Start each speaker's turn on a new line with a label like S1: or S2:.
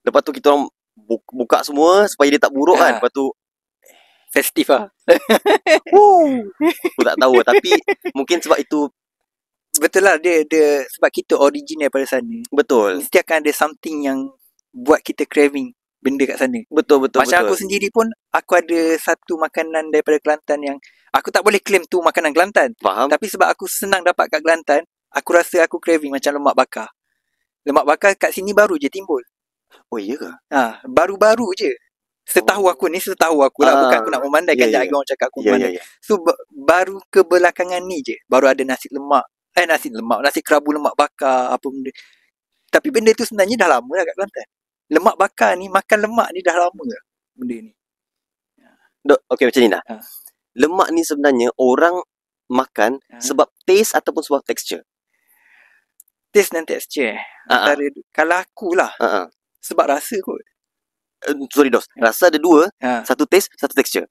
S1: Lepas tu kita orang buka semua supaya dia tak buruk kan. Lepas tu
S2: festif lah.
S1: aku tak tahu. Tapi mungkin sebab itu.
S2: Betul lah, dia sebab kita origin daripada sana.
S1: Betul.
S2: Mesti akan ada something yang buat kita craving benda kat sana.
S1: Betul.
S2: Macam aku sendiri pun, aku ada satu makanan daripada Kelantan yang aku tak boleh claim tu makanan Kelantan.
S1: Faham.
S2: Tapi sebab aku senang dapat kat Kelantan, aku rasa aku craving macam lemak bakar. Lemak bakar kat sini baru je timbul.
S1: Oh iya ke?
S2: Baru-baru je. Setahu aku lah. Bukan aku nak memandaikan orang cakap aku memandai. So baru kebelakangan ni je baru ada nasi kerabu lemak bakar apa benda. Tapi benda tu sebenarnya dah lama dah kat Kelantan. Lemak bakar ni, makan lemak ni dah lama dah benda ni.
S1: Okey, macam ni lah. Lemak ni sebenarnya orang makan sebab taste ataupun sebab texture.
S2: Taste dan texture. Kalau aku lah, sebab rasa kot.
S1: Sorry Dos, rasa ada dua, satu taste, satu texture.